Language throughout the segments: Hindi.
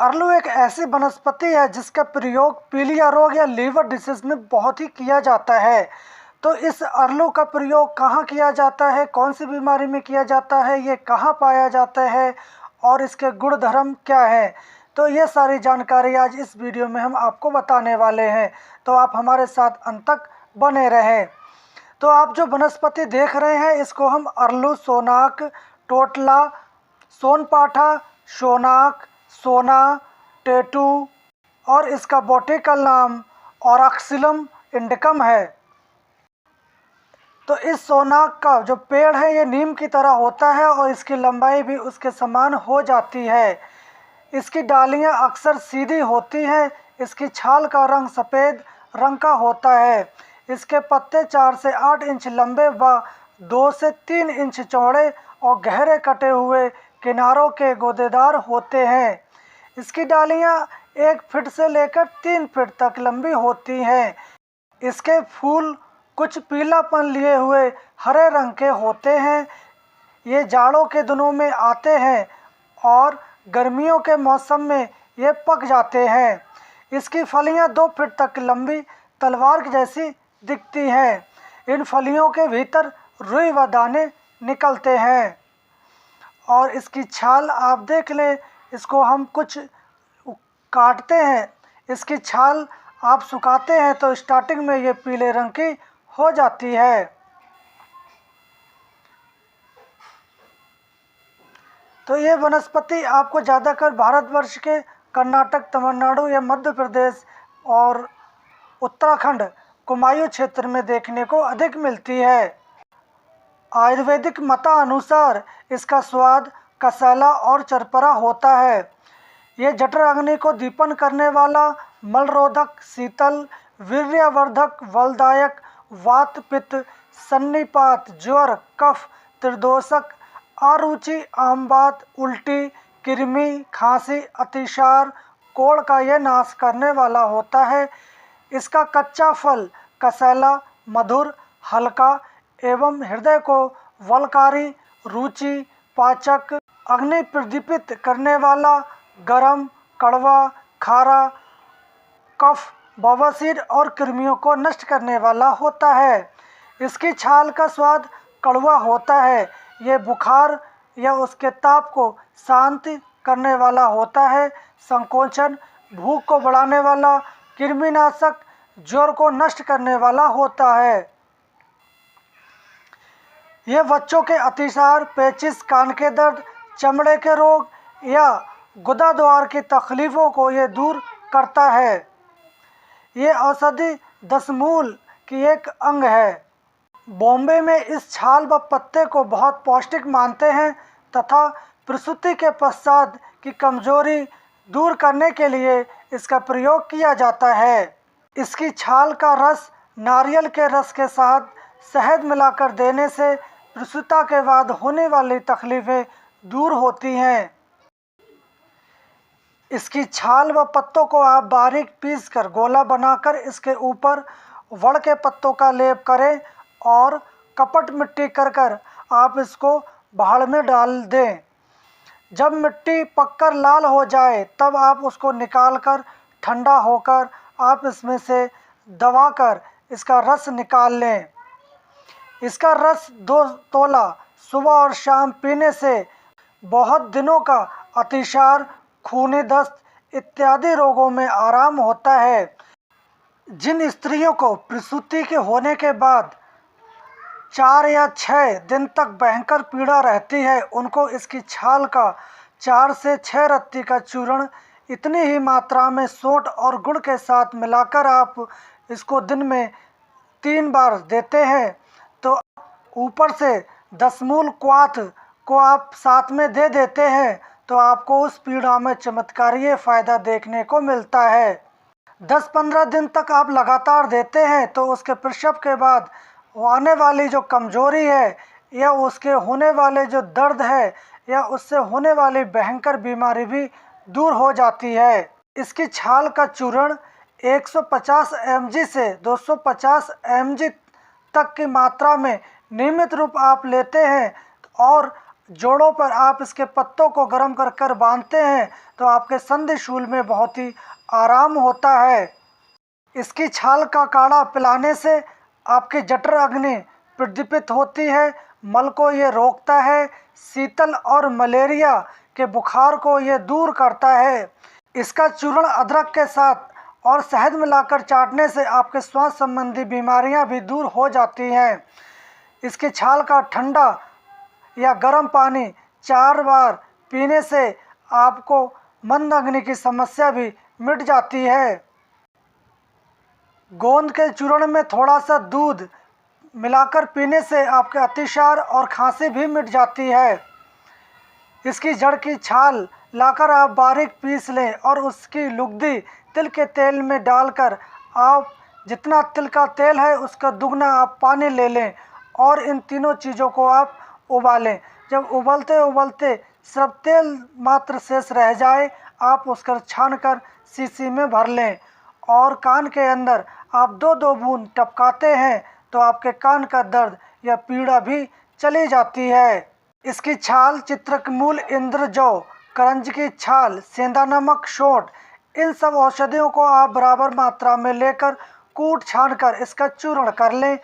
अरलू एक ऐसी वनस्पति है जिसका प्रयोग पीलिया रोग या लीवर डिसीज में बहुत ही किया जाता है। तो इस अरलू का प्रयोग कहाँ किया जाता है, कौन सी बीमारी में किया जाता है, ये कहाँ पाया जाता है और इसके गुण धर्म क्या है, तो ये सारी जानकारी आज इस वीडियो में हम आपको बताने वाले हैं। तो आप हमारे साथ अंत तक बने रहें। तो आप जो वनस्पति देख रहे हैं इसको हम अरलू, सोनाक, टोटला, सोनपाठा, शोनाक, सोना, टेटू और इसका बॉटेनिकल नाम ऑराक्सिलम इंडिकम है। तो इस सोनाक का जो पेड़ है ये नीम की तरह होता है और इसकी लंबाई भी उसके समान हो जाती है। इसकी डालियां अक्सर सीधी होती हैं। इसकी छाल का रंग सफ़ेद रंग का होता है। इसके पत्ते 4 से 8 इंच लंबे व 2 से 3 इंच चौड़े और गहरे कटे हुए किनारों के गोदेदार होते हैं। इसकी डालियां 1 फीट से लेकर 3 फीट तक लंबी होती हैं। इसके फूल कुछ पीलापन लिए हुए हरे रंग के होते हैं। ये जाड़ों के दिनों में आते हैं और गर्मियों के मौसम में ये पक जाते हैं। इसकी फलियां 2 फीट तक लंबी तलवार जैसी दिखती हैं। इन फलियों के भीतर रुई व दाने निकलते हैं। और इसकी छाल आप देख लें, इसको हम कुछ काटते हैं, इसकी छाल आप सुखाते हैं तो स्टार्टिंग में ये पीले रंग की हो जाती है। तो ये वनस्पति आपको ज़्यादातर भारतवर्ष के कर्नाटक, तमिलनाडु या मध्य प्रदेश और उत्तराखंड, कुमायूं क्षेत्र में देखने को अधिक मिलती है। आयुर्वेदिक मतानुसार इसका स्वाद कसैला और चरपरा होता है। ये जठर अग्नि को दीपन करने वाला, मलरोधक, शीतल, वीर्यवर्धक, बलदायक, वात, पित्त, सन्निपात, ज्वर, कफ, त्रिदोषक, अरुचि, आमवात, उल्टी, कृमि, खांसी, अतिसार, कोढ़ का यह नाश करने वाला होता है। इसका कच्चा फल कसैला, मधुर, हल्का एवं हृदय को बलकारी, रुचि, पाचक, अग्नि प्रदीपित करने वाला, गरम, कड़वा, खारा, कफ, बवासीर और कृमियों को नष्ट करने वाला होता है। इसकी छाल का स्वाद कड़वा होता है। ये बुखार या उसके ताप को शांत करने वाला होता है। संकोचन, भूख को बढ़ाने वाला, कृमिनाशक, ज्वर को नष्ट करने वाला होता है। यह बच्चों के अतिसार, पेचिश, कान के दर्द, चमड़े के रोग या गुदा द्वार की तकलीफ़ों को ये दूर करता है। ये औषधि दशमूल की एक अंग है। बॉम्बे में इस छाल व पत्ते को बहुत पौष्टिक मानते हैं तथा प्रसूति के पश्चात की कमजोरी दूर करने के लिए इसका प्रयोग किया जाता है। इसकी छाल का रस नारियल के रस के साथ शहद मिलाकर देने से प्रसूति के बाद होने वाली तकलीफ़ें दूर होती हैं। इसकी छाल व पत्तों को आप बारीक पीसकर गोला बनाकर इसके ऊपर वड़ के पत्तों का लेप करें और कपट मिट्टी कर आप इसको भाड़ में डाल दें। जब मिट्टी पककर लाल हो जाए तब आप उसको निकालकर ठंडा होकर आप इसमें से दबाकर इसका रस निकाल लें। इसका रस 2 तोला सुबह और शाम पीने से बहुत दिनों का अतिसार, खूनी दस्त इत्यादि रोगों में आराम होता है। जिन स्त्रियों को प्रसूति के होने के बाद 4 या 6 दिन तक भयंकर पीड़ा रहती है, उनको इसकी छाल का 4 से 6 रत्ती का चूर्ण इतनी ही मात्रा में सोंठ और गुड़ के साथ मिलाकर आप इसको दिन में 3 बार देते हैं तो ऊपर से दशमूल क्वाथ को आप साथ में दे देते हैं तो आपको उस पीड़ा में चमत्कारीय फ़ायदा देखने को मिलता है। 10-15 दिन तक आप लगातार देते हैं तो उसके प्रसव के बाद आने वाली जो कमजोरी है या उसके होने वाले जो दर्द है या उससे होने वाली भयंकर बीमारी भी दूर हो जाती है। इसकी छाल का चूर्ण 150 mg से 250 mg तक की मात्रा में नियमित रूप आप लेते हैं और जोड़ों पर आप इसके पत्तों को गर्म कर कर बांधते हैं तो आपके संधि शूल में बहुत ही आराम होता है। इसकी छाल का काढ़ा पिलाने से आपकी जठर अग्नि प्रदीपित होती है, मल को ये रोकता है, शीतल और मलेरिया के बुखार को ये दूर करता है। इसका चूर्ण अदरक के साथ और शहद मिलाकर चाटने से आपके श्वास संबंधी बीमारियां भी दूर हो जाती हैं। इसकी छाल का ठंडा या गर्म पानी 4 बार पीने से आपको मंद अग्नि की समस्या भी मिट जाती है। गोंद के चूर्ण में थोड़ा सा दूध मिलाकर पीने से आपके अतिसार और खांसी भी मिट जाती है। इसकी जड़ की छाल लाकर आप बारीक पीस लें और उसकी लुगदी तिल के तेल में डालकर आप जितना तिल का तेल है उसका दुगना आप पानी ले लें और इन तीनों चीज़ों को आप उबालें। जब उबलते उबलते सिर्फ तेल मात्र शेष रह जाए आप उसका छानकर शीशी में भर लें और कान के अंदर आप 2-2 बूंद टपकाते हैं तो आपके कान का दर्द या पीड़ा भी चली जाती है। इसकी छाल, चित्रकमूल, इंद्रजौ, करंज की छाल, सेंधा नमक, सोंठ, इन सब औषधियों को आप बराबर मात्रा में लेकर कूट छान कर इसका चूर्ण कर लें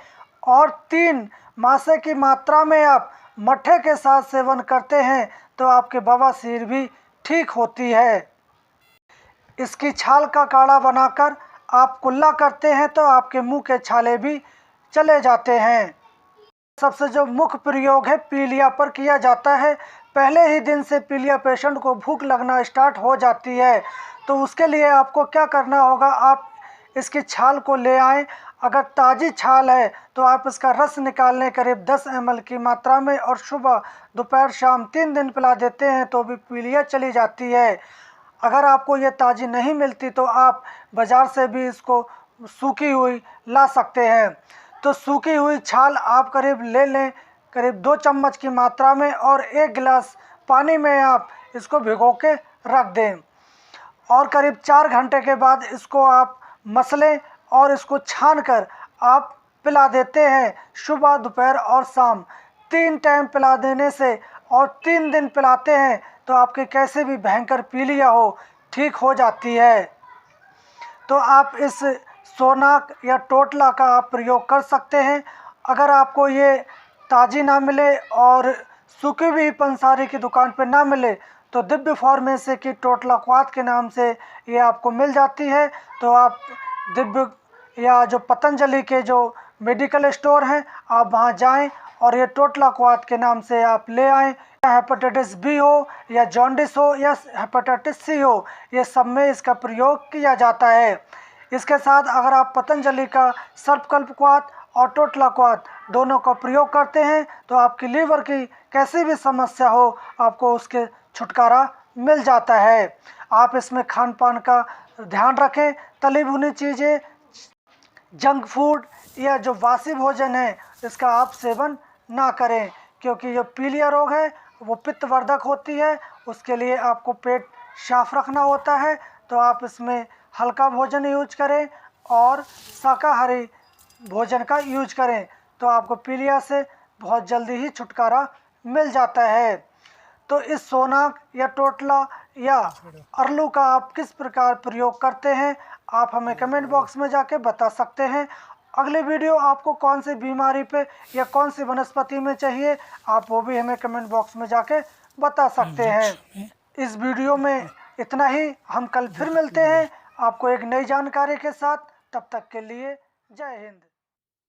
और 3 मासे की मात्रा में आप मट्ठे के साथ सेवन करते हैं तो आपके बवासीर भी ठीक होती है। इसकी छाल का काढ़ा बनाकर आप कुल्ला करते हैं तो आपके मुंह के छाले भी चले जाते हैं। सबसे जो मुख्य प्रयोग है पीलिया पर किया जाता है। पहले ही दिन से पीलिया पेशेंट को भूख लगना स्टार्ट हो जाती है तो उसके लिए आपको क्या करना होगा, आप इसकी छाल को ले आएं। अगर ताज़ी छाल है तो आप इसका रस निकाल लें करीब 10 ml की मात्रा में और सुबह, दोपहर, शाम 3 दिन पिला देते हैं तो भी पीलिया चली जाती है। अगर आपको ये ताज़ी नहीं मिलती तो आप बाज़ार से भी इसको सूखी हुई ला सकते हैं। तो सूखी हुई छाल आप करीब ले लें, करीब 2 चम्मच की मात्रा में और 1 गिलास पानी में आप इसको भिगो के रख दें और करीब 4 घंटे के बाद इसको आप मसलें और इसको छान कर आप पिला देते हैं। सुबह, दोपहर और शाम 3 टाइम पिला देने से और 3 दिन पिलाते हैं तो आपके कैसे भी भयंकर पीलिया हो ठीक हो जाती है। तो आप इस सोनाक या टोटला का आप प्रयोग कर सकते हैं। अगर आपको ये ताज़ी ना मिले और सूखी हुई पंसारी की दुकान पे ना मिले तो दिव्य फार्मेसी की टोटला क्वाथ के नाम से ये आपको मिल जाती है। तो आप दिव्य या जो पतंजलि के जो मेडिकल स्टोर हैं आप वहाँ जाएं और ये टोटला क्वाथ के नाम से आप ले आएँ। हेपेटाइटिस बी हो या जॉन्डिस हो या हेपेटाइटिस सी हो, ये सब में इसका प्रयोग किया जाता है। इसके साथ अगर आप पतंजलि का सर्पकल्प क्वाथ और टोटला क्वाथ दोनों का प्रयोग करते हैं तो आपकी लीवर की कैसी भी समस्या हो आपको उसके छुटकारा मिल जाता है। आप इसमें खान पान का ध्यान रखें, तली भुनी चीज़ें, जंक फूड या जो बासी भोजन है इसका आप सेवन ना करें क्योंकि जो पीलिया रोग है वो पित्तवर्धक होती है, उसके लिए आपको पेट साफ रखना होता है। तो आप इसमें हल्का भोजन यूज करें और शाकाहारी भोजन का यूज करें तो आपको पीलिया से बहुत जल्दी ही छुटकारा मिल जाता है। तो इस सोनाक या टोटला या अरलू का आप किस प्रकार प्रयोग करते हैं आप हमें कमेंट बॉक्स में जाके बता सकते हैं। अगले वीडियो आपको कौन सी बीमारी पे या कौन सी वनस्पति में चाहिए आप वो भी हमें कमेंट बॉक्स में जाके बता सकते हैं। इस वीडियो में इतना ही, हम कल फिर मिलते हैं आपको एक नई जानकारी के साथ। तब तक के लिए जय हिंद।